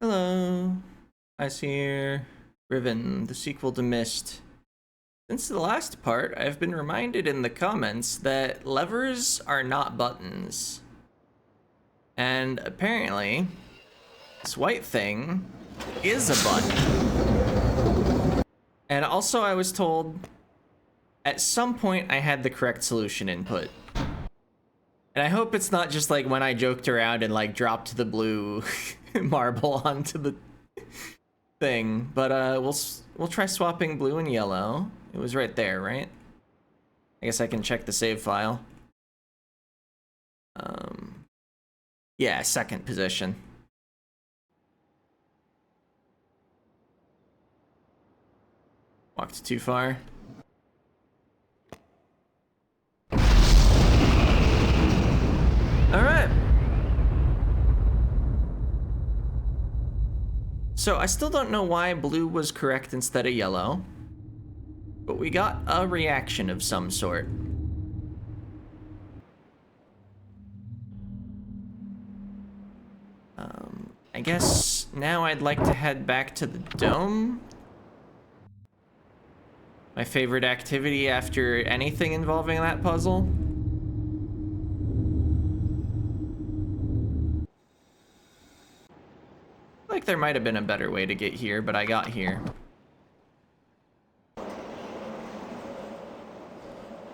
Hello, Ice here. Riven, the sequel to Mist. Since the last part, I've been reminded in the comments that levers are not buttons. And apparently, this white thing is a button. And also I was told at some point I had the correct solution input. And I hope it's not just like when I joked around and like dropped the blue marble onto the thing, but we'll try swapping blue and yellow. It was right there, right? I guess I can check the save file. Yeah, second position. Walked too far. All right. So I still don't know why blue was correct instead of yellow, but we got a reaction of some sort. I guess now I'd like to head back to the dome. My favorite activity after anything involving that puzzle. Like there might have been a better way to get here, but I got here.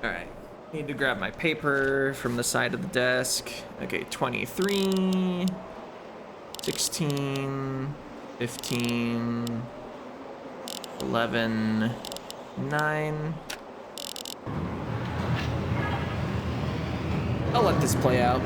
Alright, need to grab my paper from the side of the desk. Okay, 23, 16, 15, 11, 9. I'll let this play out.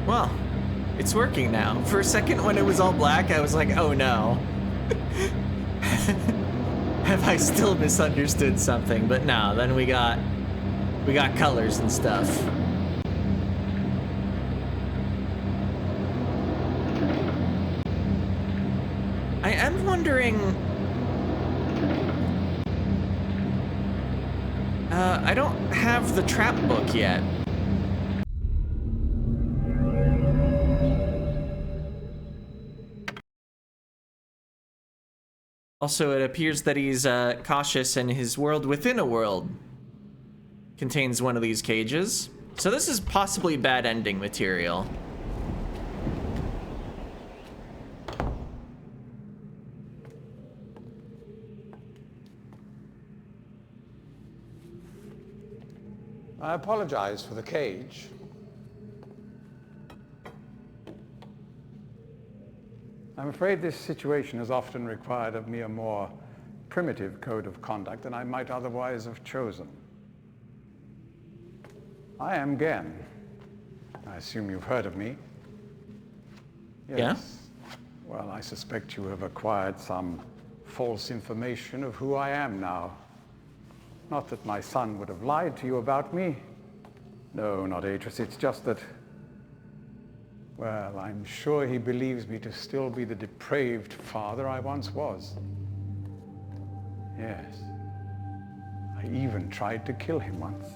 Well, it's working now. For a second when it was all black, I was like, oh no. Have I still misunderstood something? But no, then we got colors and stuff. I am wondering... I don't have the trap book yet. Also, it appears that he's cautious and his world within a world contains one of these cages. So this is possibly bad ending material. I apologize for the cage. I'm afraid this situation has often required of me a more primitive code of conduct than I might otherwise have chosen. I am Gen. I assume you've heard of me. Yes. Yeah? Well, I suspect you have acquired some false information of who I am now. Not that my son would have lied to you about me. No, not Atris. It's just that, well, I'm sure he believes me to still be the depraved father I once was. Yes. I even tried to kill him once.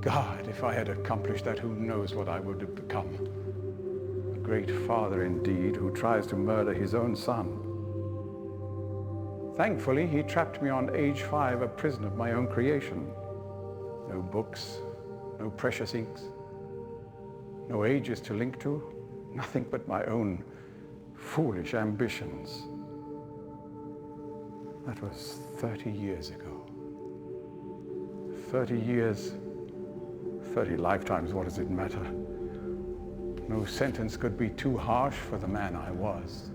God, if I had accomplished that, who knows what I would have become. A great father indeed, who tries to murder his own son. Thankfully, he trapped me on age 5, a prison of my own creation. No books, no precious inks, no ages to link to, nothing but my own foolish ambitions. That was 30 years ago. 30 years, 30 lifetimes, what does it matter? No sentence could be too harsh for the man I was.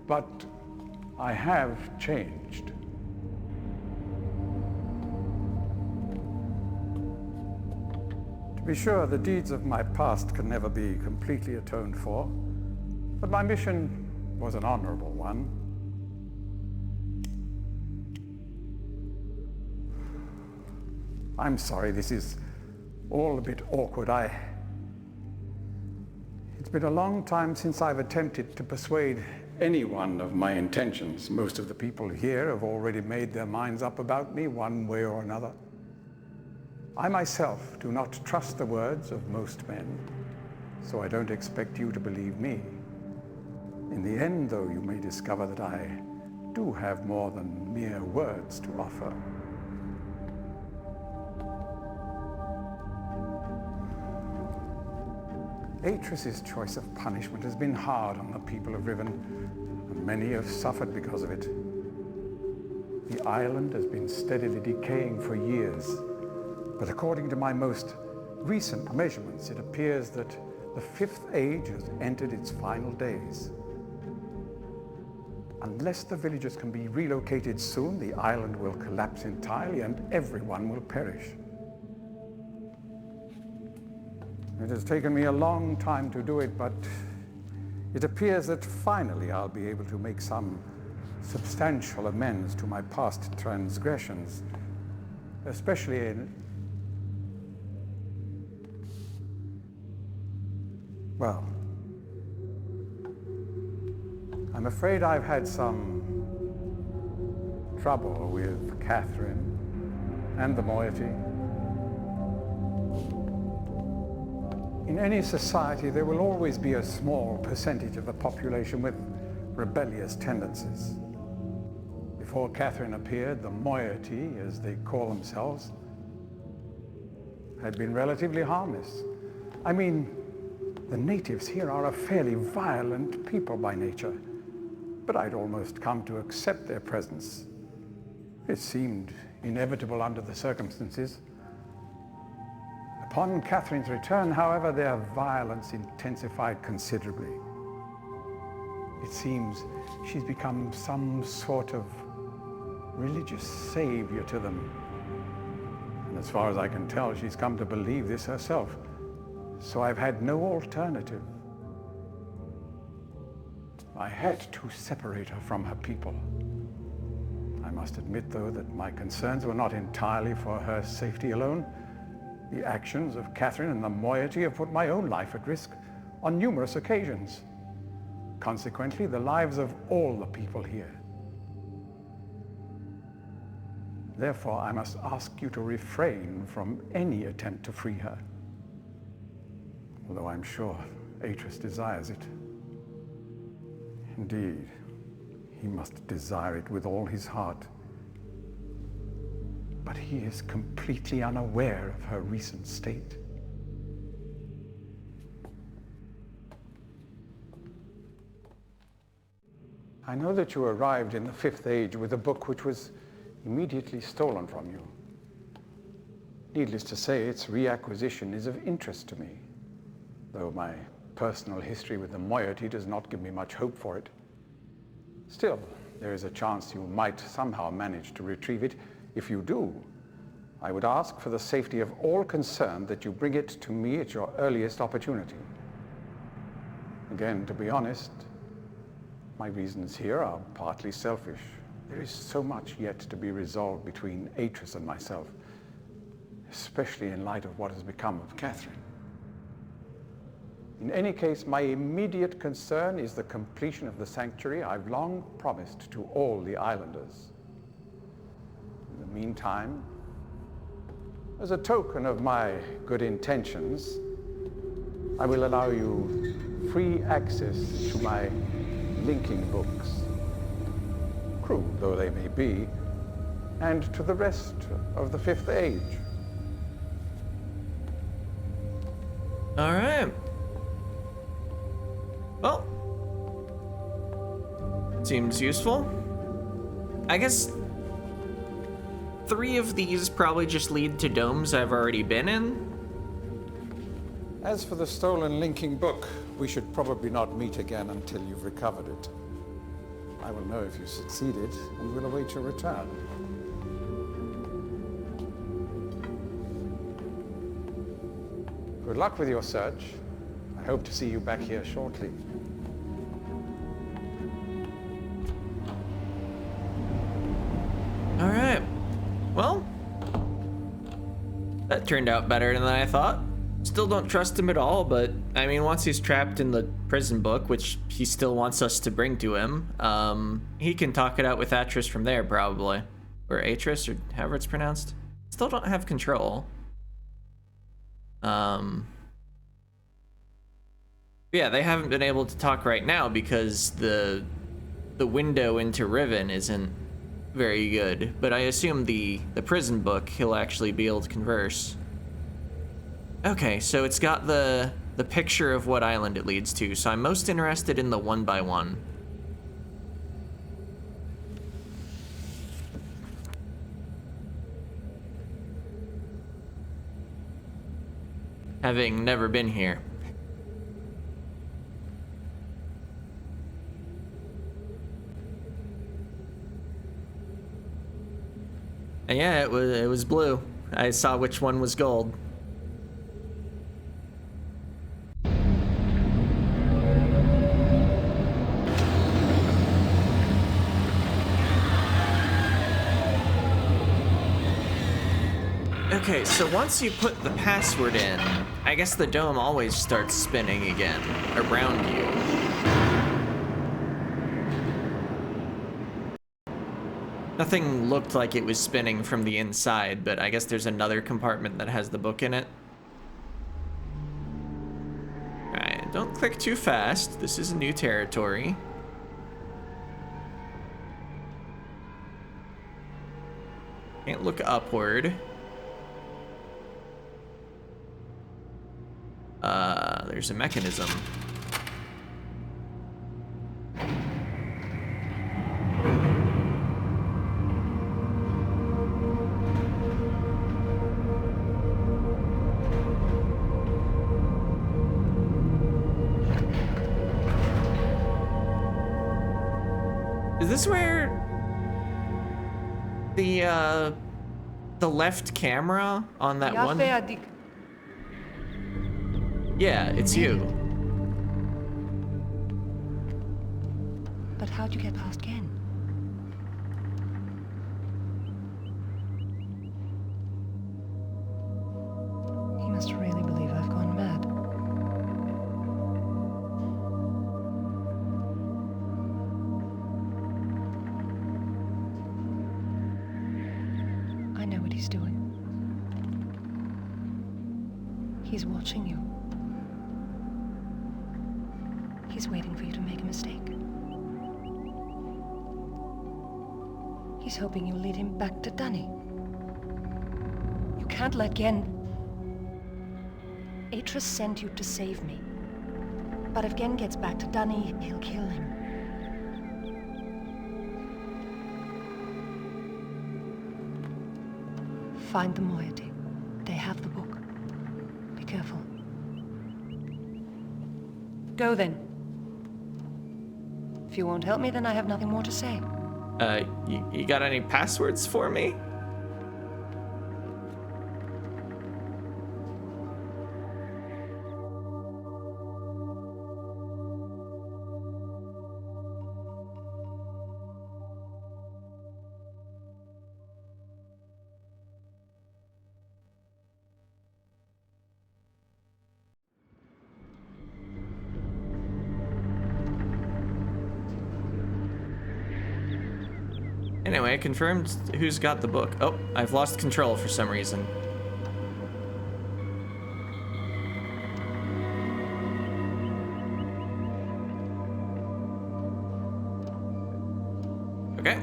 But I have changed. To be sure, the deeds of my past can never be completely atoned for, but my mission was an honorable one. I'm sorry, this is all a bit awkward. It's been a long time since I've attempted to persuade anyone of my intentions. Most of the people here have already made their minds up about me one way or another. I myself do not trust the words of most men, so I don't expect you to believe me. In the end, though, you may discover that I do have more than mere words to offer. Atris's choice of punishment has been hard on the people of Riven, and many have suffered because of it. The island has been steadily decaying for years, but according to my most recent measurements, it appears that the Fifth Age has entered its final days. Unless the villagers can be relocated soon, the island will collapse entirely and everyone will perish. It has taken me a long time to do it, but it appears that finally I'll be able to make some substantial amends to my past transgressions, especially in... Well, I'm afraid I've had some trouble with Catherine and the moiety. In any society, there will always be a small percentage of the population with rebellious tendencies. Before Catherine appeared, the moiety, as they call themselves, had been relatively harmless. I mean, the natives here are a fairly violent people by nature, but I'd almost come to accept their presence. It seemed inevitable under the circumstances. Upon Catherine's return, however, their violence intensified considerably. It seems she's become some sort of religious savior to them. And as far as I can tell, she's come to believe this herself. So I've had no alternative. I had to separate her from her people. I must admit, though, that my concerns were not entirely for her safety alone. The actions of Catherine and the moiety have put my own life at risk on numerous occasions. Consequently, the lives of all the people here. Therefore, I must ask you to refrain from any attempt to free her. Although I'm sure Atris desires it. Indeed, he must desire it with all his heart. But he is completely unaware of her recent state. I know that you arrived in the Fifth Age with a book which was immediately stolen from you. Needless to say, its reacquisition is of interest to me, though my personal history with the moiety does not give me much hope for it. Still, there is a chance you might somehow manage to retrieve it. If you do, I would ask for the safety of all concerned that you bring it to me at your earliest opportunity. Again, to be honest, my reasons here are partly selfish. There is so much yet to be resolved between Atris and myself, especially in light of what has become of Catherine. In any case, my immediate concern is the completion of the sanctuary I've long promised to all the islanders. In the meantime, as a token of my good intentions, I will allow you free access to my linking books, crude though they may be, and to the rest of the Fifth Age. All right. Well, seems useful. I guess 3 of these probably just lead to domes I've already been in. As for the stolen linking book, we should probably not meet again until you've recovered it. I will know if you succeeded and will await your return. Good luck with your search. I hope to see you back here shortly. turned out better than I thought. Still don't trust him at all, but I mean, once he's trapped in the prison book, which he still wants us to bring to him, he can talk it out with Atris from there, probably. Or Atris, or however it's pronounced. Still don't have control. Yeah, they haven't been able to talk right now because the window into Riven isn't very good, but I assume the prison book he'll actually be able to converse. Okay, so it's got the picture of what island it leads to, so I'm most interested in the 1x1. Having never been here. And yeah, it was blue. I saw which one was gold. Okay, so once you put the password in, I guess the dome always starts spinning again around you. Nothing looked like it was spinning from the inside, but I guess there's another compartment that has the book in it. Alright, don't click too fast. This is a new territory. Can't look upward. There's a mechanism. Is this where the left camera on that one? Yeah, it's you. But how'd you get past Ken? He must really believe I've gone mad. I know what he's doing. He's watching you. He's waiting for you to make a mistake. He's hoping you'll lead him back to Dunny. You can't let Gen... Atris sent you to save me. But if Gen gets back to Dunny, he'll kill him. Find the moiety. They have the book. Be careful. Go then. If you won't help me, then I have nothing more to say. You got any passwords for me? Anyway, I confirmed who's got the book. Oh, I've lost control for some reason. Okay,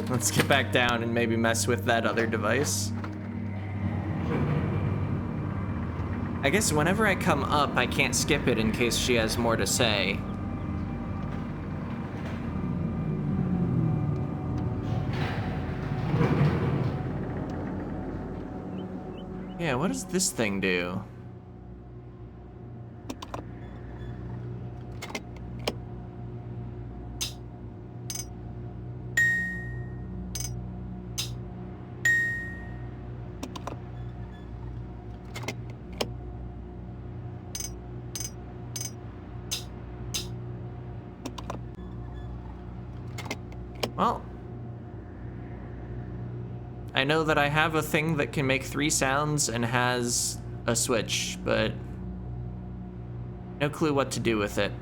let's get back down and maybe mess with that other device. I guess whenever I come up, I can't skip it in case she has more to say. Yeah, what does this thing do? Well, I know that I have a thing that can make 3 sounds and has a switch, but no clue what to do with it.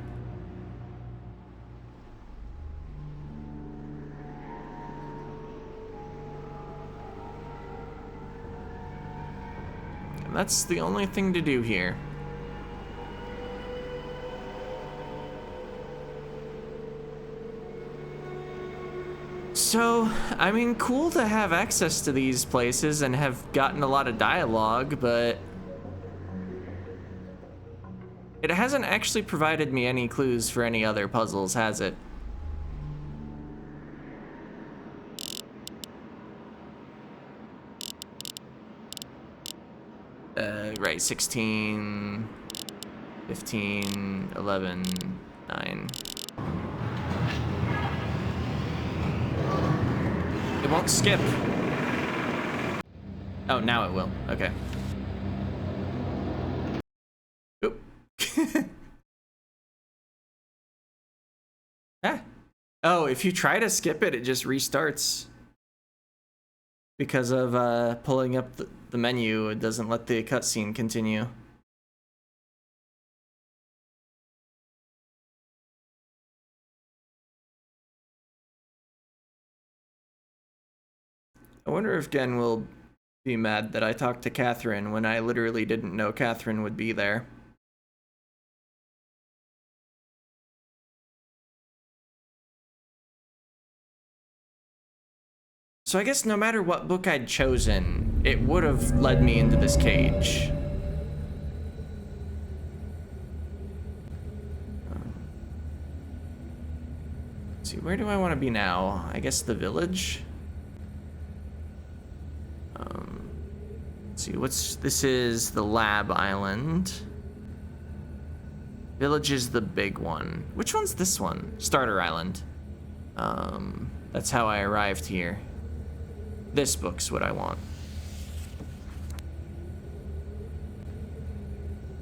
And that's the only thing to do here. So, I mean, cool to have access to these places and have gotten a lot of dialogue, but it hasn't actually provided me any clues for any other puzzles, has it? Right, 16, 15, 11, 9. It won't skip. Oh, now it will. Okay. Oop. Ah. Oh, if you try to skip it, it just restarts. Because of pulling up the menu, it doesn't let the cutscene continue. I wonder if Gen will be mad that I talked to Catherine when I literally didn't know Catherine would be there. So I guess no matter what book I'd chosen, it would have led me into this cage. Let's see, where do I want to be now? I guess the village? Let's see, this is the lab island. Village is the big one. Which one's this one? Starter Island. That's how I arrived here. This book's what I want.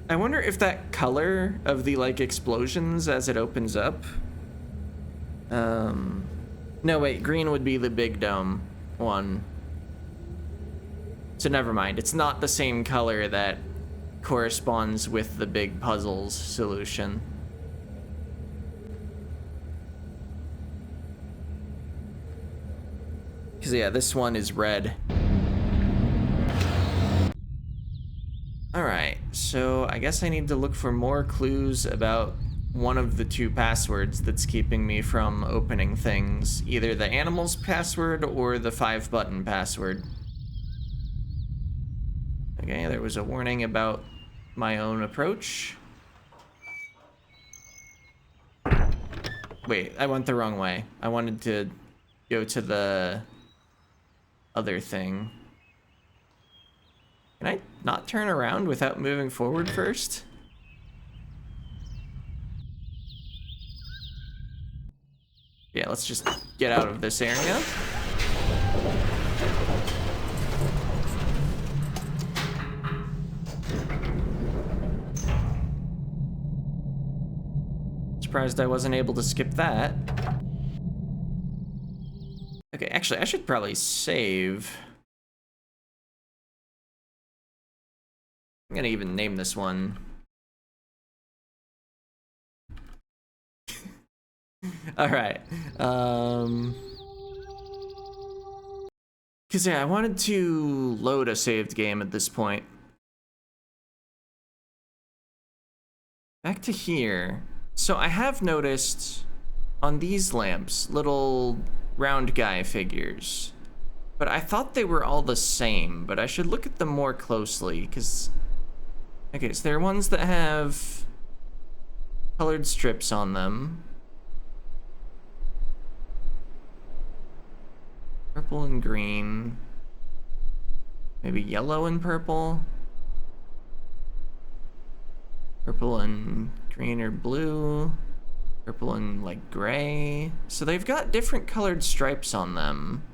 I wonder if that color of the, like, explosions as it opens up. No, wait, green would be the big dome one. So never mind, it's not the same color that corresponds with the big puzzles solution. Because, yeah, this one is red. Alright, so I guess I need to look for more clues about one of the 2 passwords that's keeping me from opening things. Either the animal's password or the 5-button password. Okay, there was a warning about my own approach. Wait, I went the wrong way. I wanted to go to the other thing. Can I not turn around without moving forward first? Yeah, let's just get out of this area. Surprised I wasn't able to skip that. Okay, actually, I should probably save. I'm gonna even name this one. Alright. Because, yeah, I wanted to load a saved game at this point. Back to here. So I have noticed on these lamps, little round guy figures. But I thought they were all the same, but I should look at them more closely, because... Okay, so there are ones that have colored strips on them. Purple and green. Maybe yellow and purple. Purple and green or blue. Purple and, like, gray. So they've got different colored stripes on them.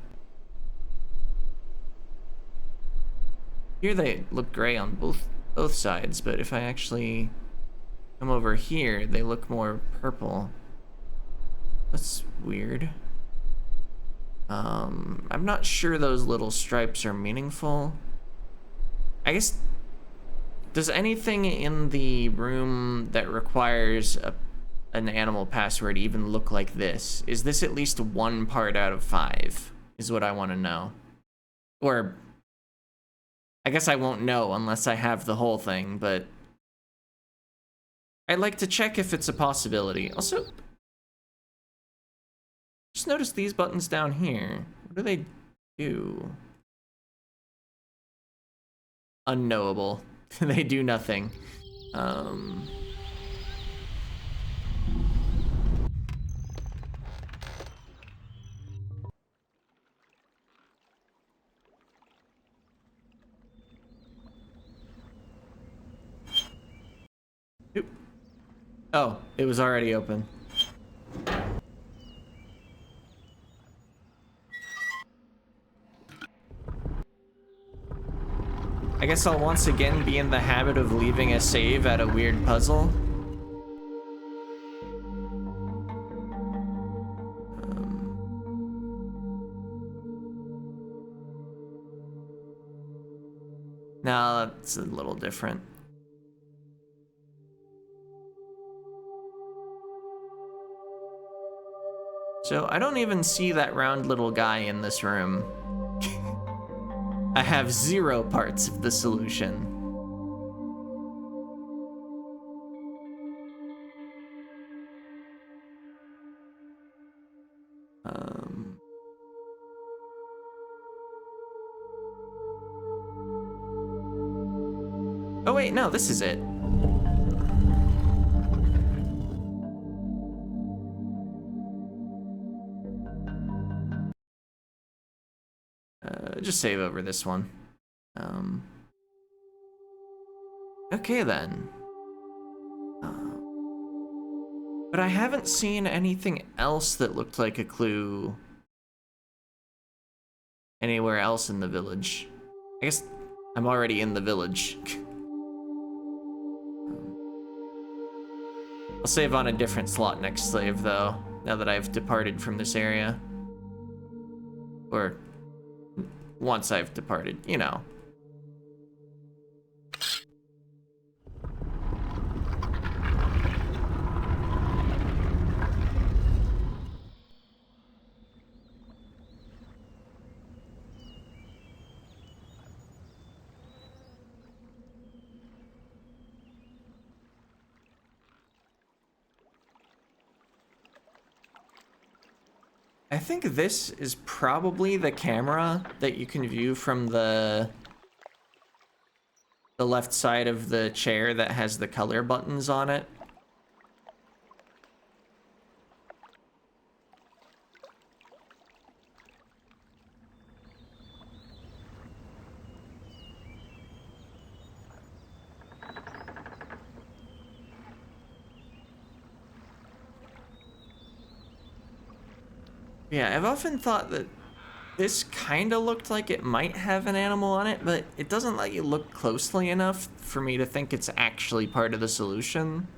Here they look gray on both sides, but if I actually come over here, they look more purple. That's weird. I'm not sure those little stripes are meaningful. I guess, does anything in the room that requires an animal password even look like this? Is this at least 1 part out of 5, is what I want to know. Or, I guess I won't know unless I have the whole thing, but I'd like to check if it's a possibility. Also, just notice these buttons down here. What do they do? Unknowable. They do nothing. Oop. Oh, it was already open. I guess I'll once again be in the habit of leaving a save at a weird puzzle. No, that's a little different. So I don't even see that round little guy in this room. I have 0 parts of the solution. Oh wait, no, this is it. Just save over this one. Okay then. But I haven't seen anything else that looked like a clue anywhere else in the village. I guess I'm already in the village. I'll save on a different slot next save though, now that I've departed from this area. Or once I've departed, you know. I think this is probably the camera that you can view from the left side of the chair that has the color buttons on it. Yeah, I've often thought that this kind of looked like it might have an animal on it, but it doesn't let you look closely enough for me to think it's actually part of the solution.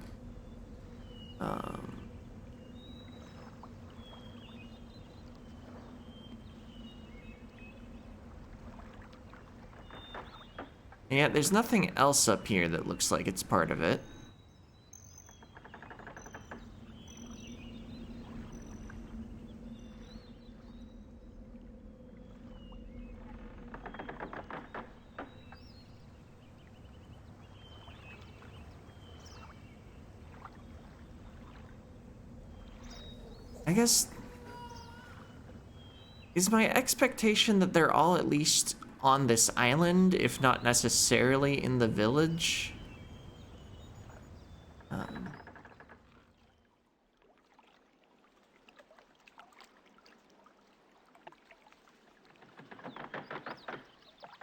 Yeah, there's nothing else up here that looks like it's part of it. I guess, is my expectation that they're all at least on this island, if not necessarily in the village?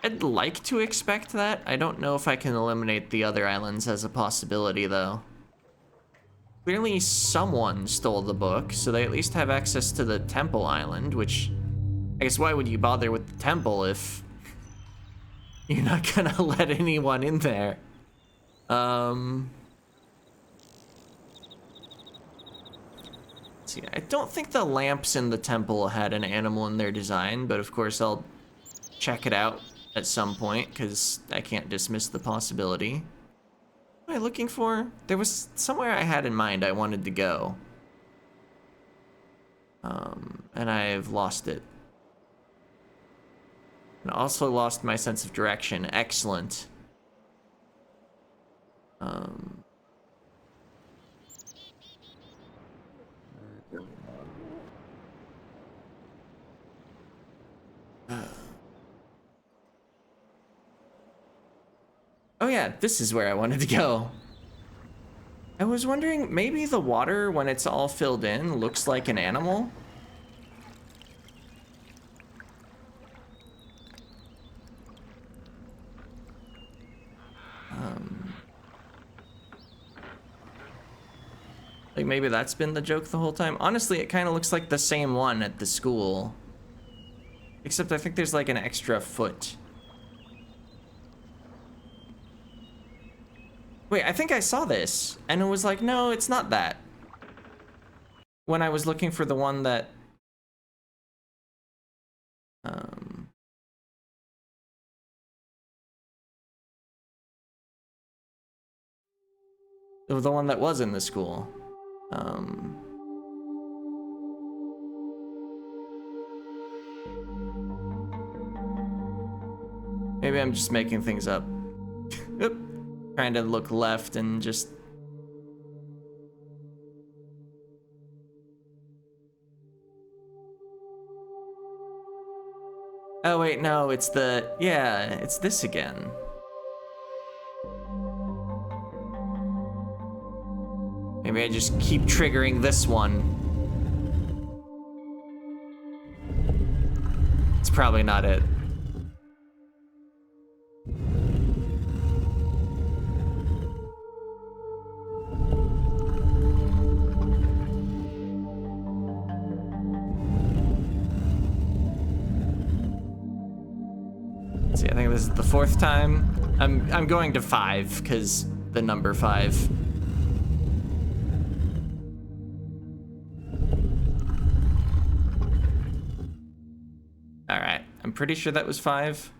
I'd like to expect that. I don't know if I can eliminate the other islands as a possibility, though. Clearly someone stole the book, so they at least have access to the temple island, which I guess why would you bother with the temple if you're not gonna let anyone in there? Let's see, I don't think the lamps in the temple had an animal in their design, but of course I'll check it out at some point, because I can't dismiss the possibility. What am I looking for? There was somewhere I had in mind I wanted to go. And I've lost it. And also lost my sense of direction. Excellent. Oh yeah, this is where I wanted to go. I was wondering, maybe the water, when it's all filled in, looks like an animal? Like maybe that's been the joke the whole time. Honestly, it kind of looks like the same one at the school. Except I think there's like an extra foot. Wait, I think I saw this, and it was like, no, it's not that. When I was looking for the one that... the one that was in the school. Maybe I'm just making things up. Oop. Trying to look left and just... Oh wait, no, it's the... Yeah, it's this again. Maybe I just keep triggering this one. It's probably not it. See, I think this is the 4th time. I'm going to 5 because the number 5. All right, I'm pretty sure that was 5.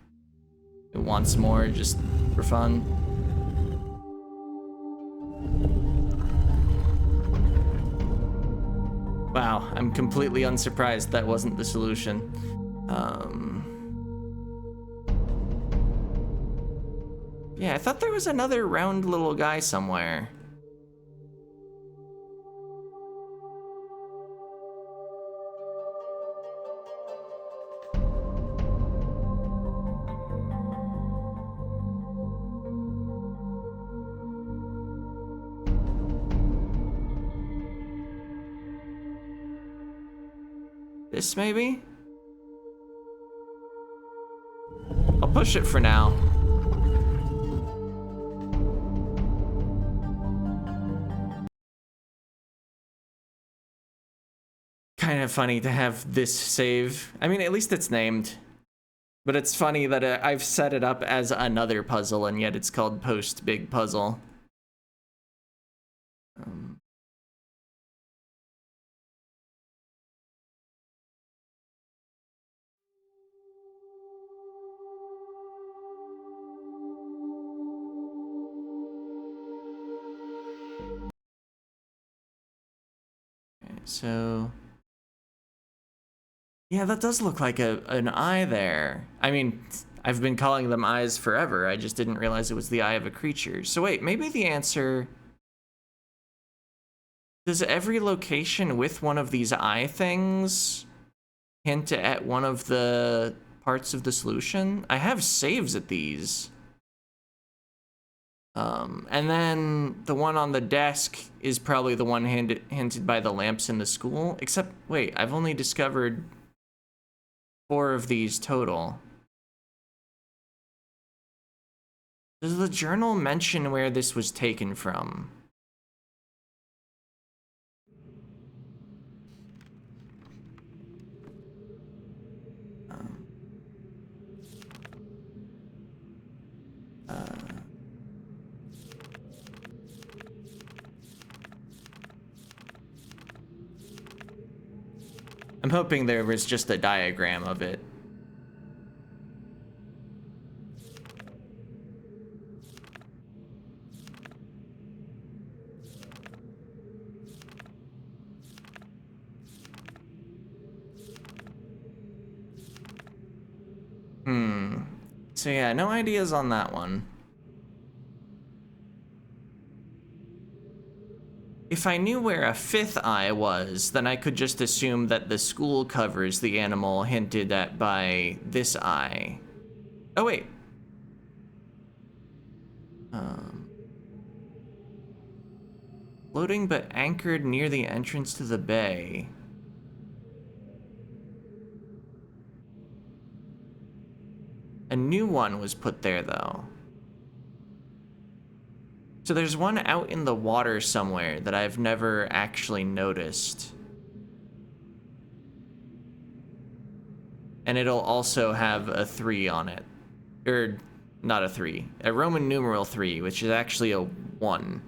Once more, just for fun. Wow, I'm completely unsurprised that wasn't the solution. Yeah, I thought there was another round little guy somewhere. This maybe? I'll push it for now. Kind of funny to have this save. I mean, at least it's named. But it's funny that I've set it up as another puzzle, and yet it's called Post Big Puzzle. Okay, so... Yeah, that does look like an eye there. I mean, I've been calling them eyes forever. I just didn't realize it was the eye of a creature. So wait, maybe the answer... Does every location with one of these eye things hint at one of the parts of the solution? I have saves at these. And then the one on the desk is probably the one hinted by the lamps in the school. Except, wait, I've only discovered 4 of these total. Does the journal mention where this was taken from? I'm hoping there was just a diagram of it. So yeah, no ideas on that one. If I knew where a fifth eye was, then I could just assume that the school covers the animal hinted at by this eye. Oh wait. Floating but anchored near the entrance to the bay. A new one was put there, though. So there's one out in the water somewhere that I've never actually noticed. And it'll also have a 3 on it. Or, not a 3. A Roman numeral 3, which is actually a 1.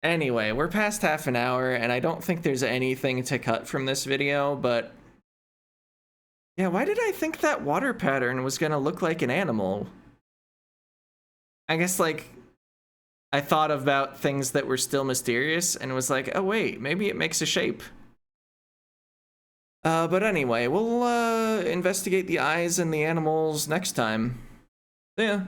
Anyway, we're past half an hour, and I don't think there's anything to cut from this video, but... yeah, why did I think that water pattern was gonna look like an animal? I guess, like, I thought about things that were still mysterious and was like, oh wait, maybe it makes a shape. But anyway, we'll investigate the eyes and the animals next time. Yeah.